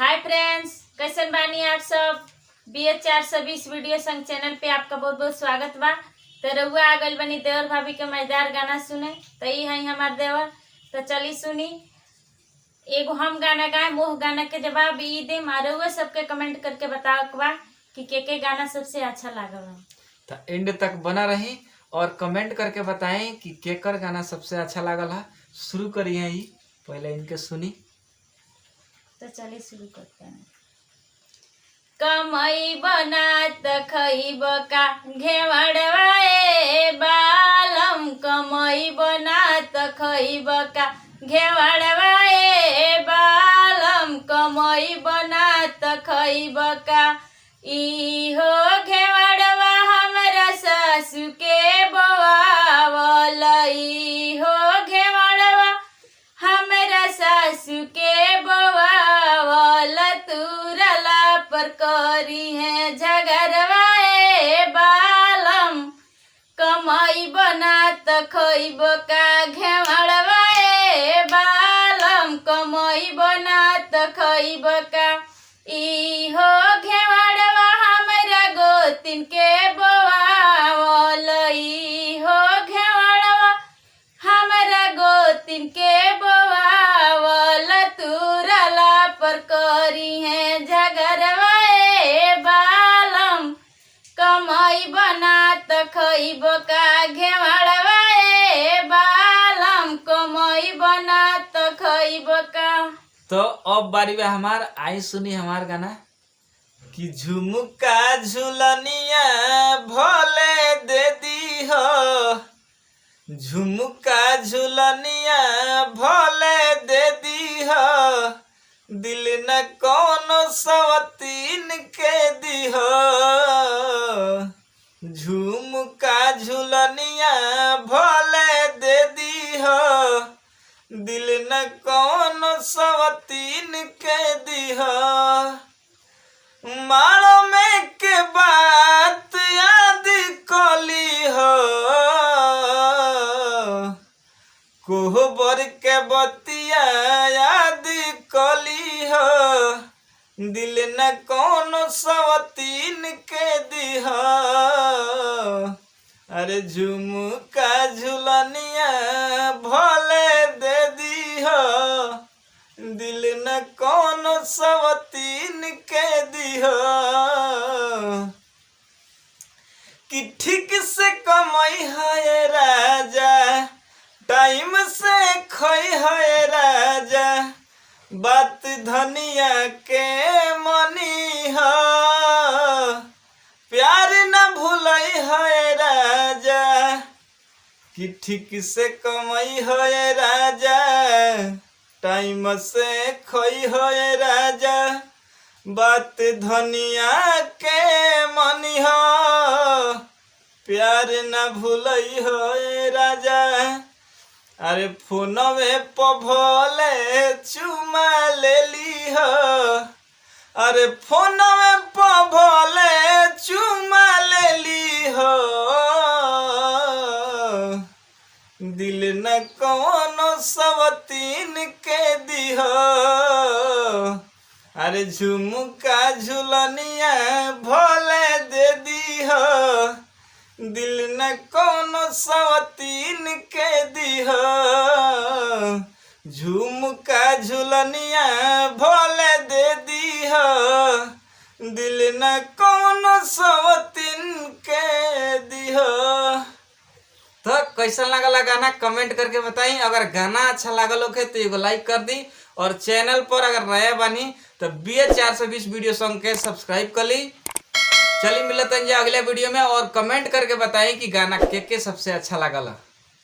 Hi friends, कैसन बानी आप सब। BH 420 वीडियो संग चैनल पे आपका बहुत बहुत स्वागत बा। तो रउआ आ गइल बनी देवर भाभी के मजेदार गाना सुने। तो ये है हमार देवर। तो चली सुनी, एगो हम गाना गाए, मोह गाना के जवाब ई दे। रउआ सबके कमेंट करके बताओ बा कि के गाना सबसे अच्छा लागल। तो एंड तक बना रही और कमेंट करके बताएं कि केकर गाना सबसे अच्छा लागल है। शुरू करिए ही, पहले इनके सुनी। तो चलिए शुरू करते हैं। कमई बनात खइब का घेवड़वाए बालम, कमई बनात खइब का घेवड़वाए बालम, कमई बनात खइब का इहो घेवड़वा हमरा सासु के बोआवल, इहो घेवड़वा हमरा सासु के बोआवल, तुरला पर करी है झगड़वाए बालम, कमाई बनात खइब का घेवड़वाए बालम, कमाई बनात खइब का इहो घेवड़वा हमरा गोतिन के बोआवल, इहो घेवड़वा हमरा गोतिन के बोआवल, तुरला पर करी है झगड़वाए बालम, कमाई बनात खइब का घेवड़वाए बालम, कमाई बनात खइब का। तो अब बारी बा हमार, आई सुनी हमार गाना कि झुमका झुलनिया भोले दे दी हो, झुमका झुलनिया भोले दे दी हो, दिल न कोनो सवतीन के दी हो, झुमका झुलनिया भोले दे दी हो, दिल न कोनो सवतीन के दी हो, मारो में के बात याद कोली हो, कोहबर के बतिया याद कोली हो, दिल न कोनो सवतीन के दी हो, अरे झुमका झुलनिया भोले दे दी हो, दिल न कोनो सवतीन के दी हो, कि ठीक से कमाई है राजा, टाइम से खोई है राजा, बात धनिया के मनी हो, प्यार न भूलई है राजा, कि ठीक से कमाई है राजा, टाइम से खोई है राजा, बात धनिया के मनी हो, प्यार न भूलई है राजा, अरे फोनवे पर भोले चुमा ले ली हो, अरे फोनवे पर भोले चुमा ले ली हो, दिल न कोनो सवतीन के दी हो, अरे झुमका झुलनिया भोले दे दी हो, दिल न कोनो सवतीन के दी हो, झुमका झुलनिया भोले दे दी हो, दिल न कोनो सवतीन के दी हो। तो कैसा लागल गाना कमेंट करके बताई। अगर गाना अच्छा लागल होखे तो एगो लाइक कर दी, और चैनल पर अगर नया बानी तो BH 420 वीडियो सॉन्ग के सब्सक्राइब कर ली। चलिए मिलते हैं अगले वीडियो में, और कमेंट करके बताएं कि गाना के सबसे अच्छा लागल।